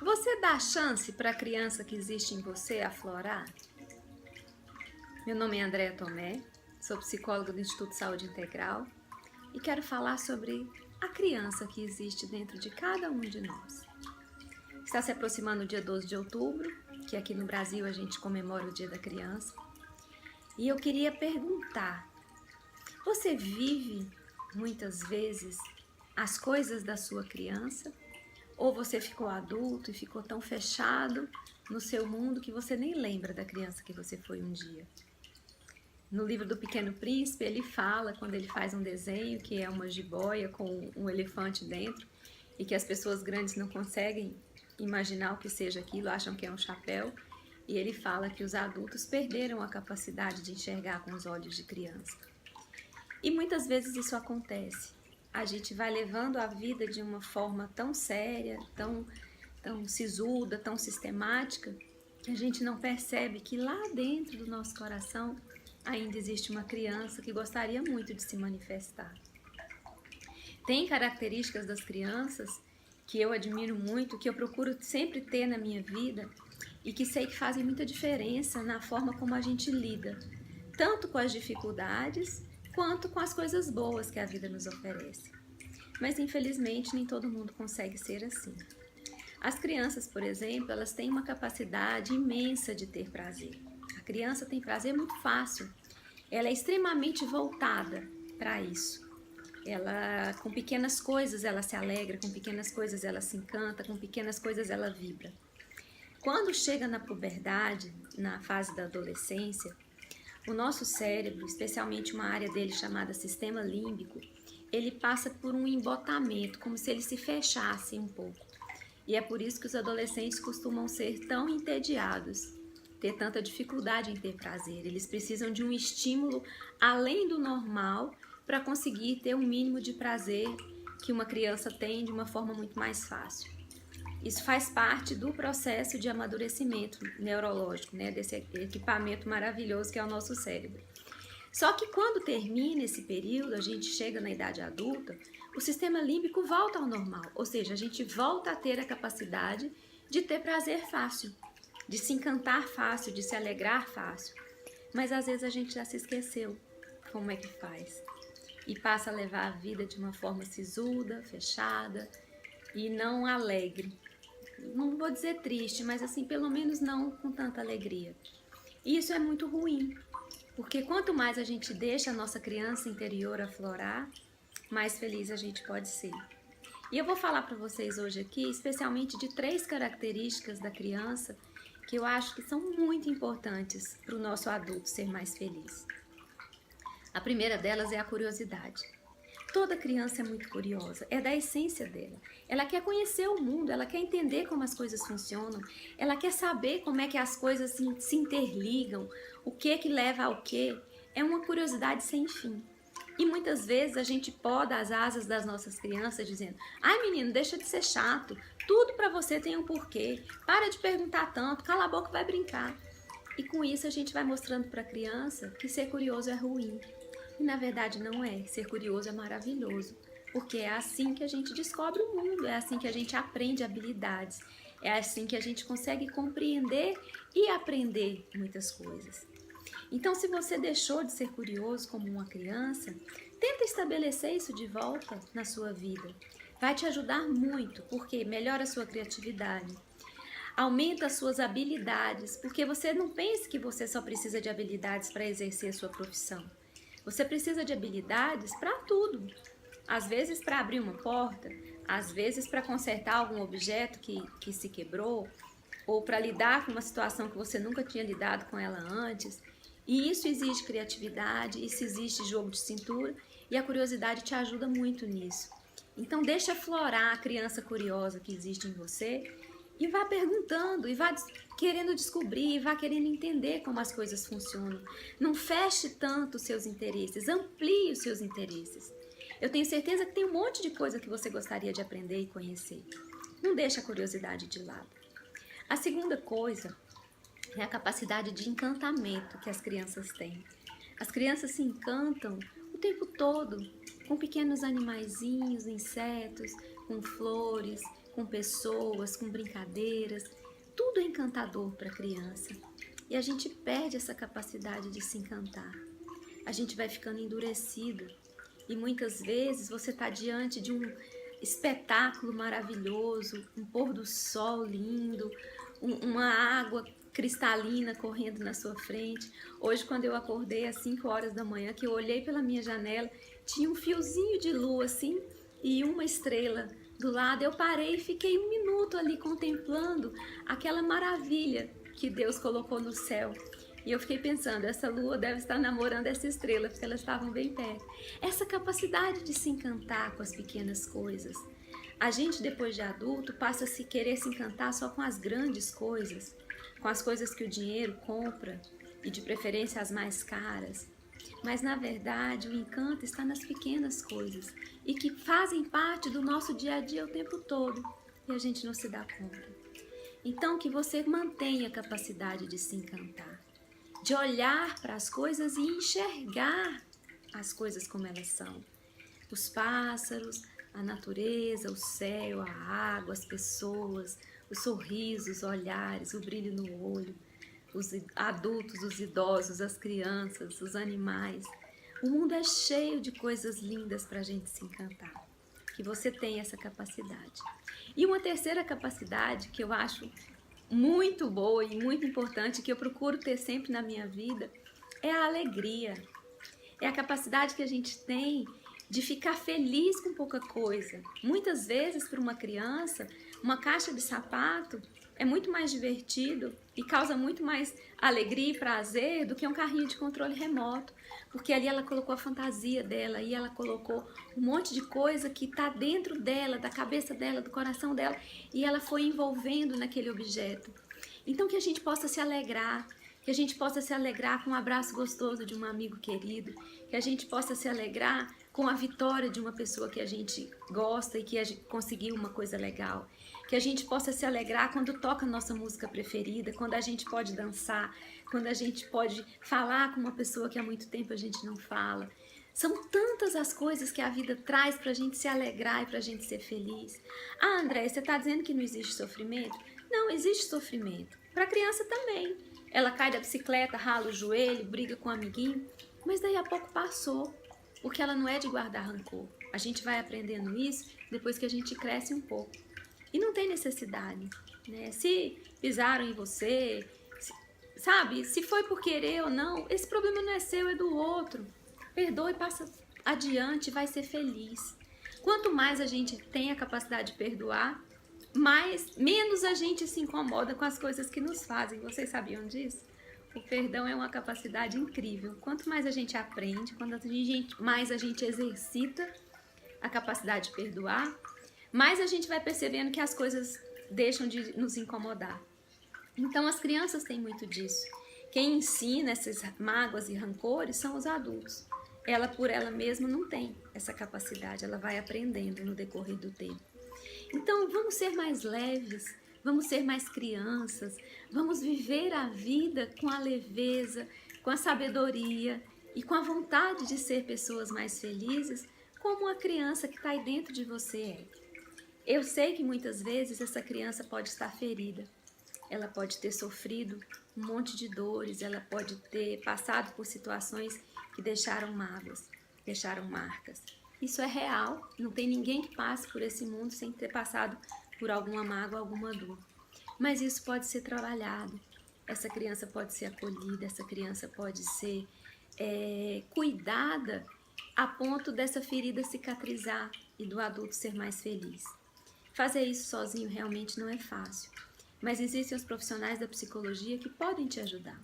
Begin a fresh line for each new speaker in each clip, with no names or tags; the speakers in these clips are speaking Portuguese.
Você dá chance para a criança que existe em você aflorar? Meu nome é Andréa Tomé, sou psicóloga do Instituto Saúde Integral e quero falar sobre a criança que existe dentro de cada um de nós. Está se aproximando o dia 12 de outubro, que aqui no Brasil a gente comemora o Dia da Criança. E eu queria perguntar, você vive muitas vezes as coisas da sua criança? Ou você ficou adulto e ficou tão fechado no seu mundo que você nem lembra da criança que você foi um dia? No livro do Pequeno Príncipe, ele fala, quando ele faz um desenho, que é uma jiboia com um elefante dentro, e que as pessoas grandes não conseguem imaginar o que seja aquilo, acham que é um chapéu, e ele fala que os adultos perderam a capacidade de enxergar com os olhos de criança. E muitas vezes isso acontece. A gente vai levando a vida de uma forma tão séria, tão sisuda, tão sistemática, que a gente não percebe que lá dentro do nosso coração ainda existe uma criança que gostaria muito de se manifestar. Tem características das crianças que eu admiro muito, que eu procuro sempre ter na minha vida e que sei que fazem muita diferença na forma como a gente lida, tanto com as dificuldades quanto com as coisas boas que a vida nos oferece. Mas infelizmente nem todo mundo consegue ser assim. As crianças, por exemplo, elas têm uma capacidade imensa de ter prazer. A criança tem prazer muito fácil. Ela é extremamente voltada para isso. Ela, com pequenas coisas, ela se alegra, com pequenas coisas ela se encanta, com pequenas coisas ela vibra. Quando chega na puberdade, na fase da adolescência, o nosso cérebro, especialmente uma área dele chamada sistema límbico, ele passa por um embotamento, como se ele se fechasse um pouco. E é por isso que os adolescentes costumam ser tão entediados, ter tanta dificuldade em ter prazer. Eles precisam de um estímulo além do normal para conseguir ter um mínimo de prazer que uma criança tem de uma forma muito mais fácil. Isso faz parte do processo de amadurecimento neurológico, né, desse equipamento maravilhoso que é o nosso cérebro. Só que quando termina esse período, a gente chega na idade adulta, o sistema límbico volta ao normal, ou seja, a gente volta a ter a capacidade de ter prazer fácil, de se encantar fácil, de se alegrar fácil. Mas às vezes a gente já se esqueceu como é que faz e passa a levar a vida de uma forma sisuda, fechada e não alegre. Não vou dizer triste, mas assim, pelo menos não com tanta alegria. E isso é muito ruim, porque quanto mais a gente deixa a nossa criança interior aflorar, mais feliz a gente pode ser. E eu vou falar para vocês hoje aqui, especialmente de 3 características da criança que eu acho que são muito importantes para o nosso adulto ser mais feliz. A primeira delas é a curiosidade. Toda criança é muito curiosa, é da essência dela. Ela quer conhecer o mundo, ela quer entender como as coisas funcionam, ela quer saber como é que as coisas se interligam, o que leva ao quê. É uma curiosidade sem fim. E muitas vezes a gente poda as asas das nossas crianças dizendo: ai menino, deixa de ser chato, tudo pra você tem um porquê, para de perguntar tanto, cala a boca e vai brincar. E com isso a gente vai mostrando para a criança que ser curioso é ruim. E na verdade não é, ser curioso é maravilhoso, porque é assim que a gente descobre o mundo, é assim que a gente aprende habilidades, é assim que a gente consegue compreender e aprender muitas coisas. Então, se você deixou de ser curioso como uma criança, tenta estabelecer isso de volta na sua vida. Vai te ajudar muito, porque melhora a sua criatividade, aumenta as suas habilidades, porque você não pense que você só precisa de habilidades para exercer a sua profissão. Você precisa de habilidades para tudo. Às vezes para abrir uma porta, às vezes para consertar algum objeto que se quebrou, ou para lidar com uma situação que você nunca tinha lidado com ela antes. E isso exige criatividade, isso exige jogo de cintura, e a curiosidade te ajuda muito nisso. Então deixa aflorar a criança curiosa que existe em você e vá perguntando, e vá querendo descobrir, e vá querendo entender como as coisas funcionam. Não feche tanto os seus interesses, amplie os seus interesses. Eu tenho certeza que tem um monte de coisa que você gostaria de aprender e conhecer. Não deixe a curiosidade de lado. A segunda coisa é a capacidade de encantamento que as crianças têm. As crianças se encantam o tempo todo com pequenos animaizinhos, insetos, com flores, com pessoas, com brincadeiras. Tudo é encantador para a criança. E a gente perde essa capacidade de se encantar. A gente vai ficando endurecido. E muitas vezes você está diante de um espetáculo maravilhoso, um pôr do sol lindo, uma água cristalina correndo na sua frente. Hoje, quando eu acordei às 5 horas da manhã, que eu olhei pela minha janela, tinha um fiozinho de lua assim e uma estrela do lado. Eu parei e fiquei 1 minuto ali contemplando aquela maravilha que Deus colocou no céu. E eu fiquei pensando, essa lua deve estar namorando essa estrela, porque elas estavam bem perto. Essa capacidade de se encantar com as pequenas coisas. A gente, depois de adulto, passa a se querer se encantar só com as grandes coisas, com as coisas que o dinheiro compra, e de preferência as mais caras. Mas, na verdade, o encanto está nas pequenas coisas, e que fazem parte do nosso dia a dia o tempo todo, e a gente não se dá conta. Então, que você mantenha a capacidade de se encantar, de olhar para as coisas e enxergar as coisas como elas são. Os pássaros, a natureza, o céu, a água, as pessoas, os sorrisos, os olhares, o brilho no olho, os adultos, os idosos, as crianças, os animais. O mundo é cheio de coisas lindas para a gente se encantar. Que você tenha essa capacidade. E uma terceira capacidade que eu acho muito boa e muito importante, que eu procuro ter sempre na minha vida, é a alegria. É a capacidade que a gente tem de ficar feliz com pouca coisa. Muitas vezes, para uma criança, uma caixa de sapato é muito mais divertido e causa muito mais alegria e prazer do que um carrinho de controle remoto, porque ali ela colocou a fantasia dela e ela colocou um monte de coisa que está dentro dela, da cabeça dela, do coração dela, e ela foi envolvendo naquele objeto. Então que a gente possa se alegrar, que a gente possa se alegrar com um abraço gostoso de um amigo querido, que a gente possa se alegrar com a vitória de uma pessoa que a gente gosta e que a gente conseguiu uma coisa legal, que a gente possa se alegrar quando toca a nossa música preferida, quando a gente pode dançar, quando a gente pode falar com uma pessoa que há muito tempo a gente não fala. São tantas as coisas que a vida traz para a gente se alegrar e para a gente ser feliz. Ah, André, você está dizendo que não existe sofrimento? Não, existe sofrimento. Para a criança também. Ela cai da bicicleta, rala o joelho, briga com o amiguinho, mas daí a pouco passou, porque ela não é de guardar rancor. A gente vai aprendendo isso depois que a gente cresce um pouco. E não tem necessidade, né? Se pisaram em você, sabe? Se foi por querer ou não, esse problema não é seu, é do outro. Perdoa e passa adiante, vai ser feliz. Quanto mais a gente tem a capacidade de perdoar, menos a gente se incomoda com as coisas que nos fazem. Vocês sabiam disso? O perdão é uma capacidade incrível. Quanto mais a gente aprende, mais a gente exercita a capacidade de perdoar, mais a gente vai percebendo que as coisas deixam de nos incomodar. Então as crianças têm muito disso. Quem ensina essas mágoas e rancores são os adultos. Ela por ela mesma não tem essa capacidade, ela vai aprendendo no decorrer do tempo. Então vamos ser mais leves, vamos ser mais crianças, vamos viver a vida com a leveza, com a sabedoria e com a vontade de ser pessoas mais felizes, como a criança que está aí dentro de você é. Eu sei que muitas vezes essa criança pode estar ferida, ela pode ter sofrido um monte de dores, ela pode ter passado por situações que deixaram mágoas, deixaram marcas. Isso é real, não tem ninguém que passe por esse mundo sem ter passado por alguma mágoa, alguma dor. Mas isso pode ser trabalhado, essa criança pode ser acolhida, essa criança pode ser cuidada a ponto dessa ferida cicatrizar e do adulto ser mais feliz. Fazer isso sozinho realmente não é fácil, mas existem os profissionais da psicologia que podem te ajudar.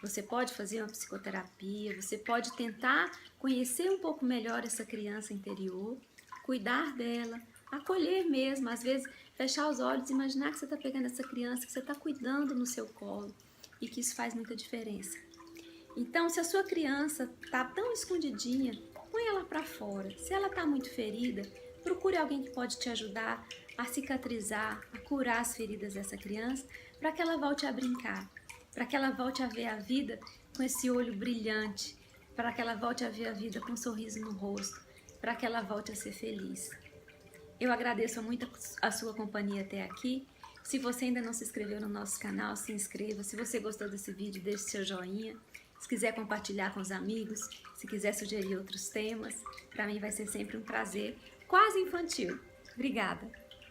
Você pode fazer uma psicoterapia, você pode tentar conhecer um pouco melhor essa criança interior, cuidar dela, acolher mesmo, às vezes fechar os olhos e imaginar que você está pegando essa criança, que você está cuidando no seu colo e que isso faz muita diferença. Então, se a sua criança está tão escondidinha, põe ela para fora. Se ela está muito ferida, procure alguém que pode te ajudar a cicatrizar, a curar as feridas dessa criança, para que ela volte a brincar, para que ela volte a ver a vida com esse olho brilhante, para que ela volte a ver a vida com um sorriso no rosto, para que ela volte a ser feliz. Eu agradeço muito a sua companhia até aqui. Se você ainda não se inscreveu no nosso canal, se inscreva. Se você gostou desse vídeo, deixe seu joinha. Se quiser compartilhar com os amigos, se quiser sugerir outros temas, para mim vai ser sempre um prazer, quase infantil. Obrigada!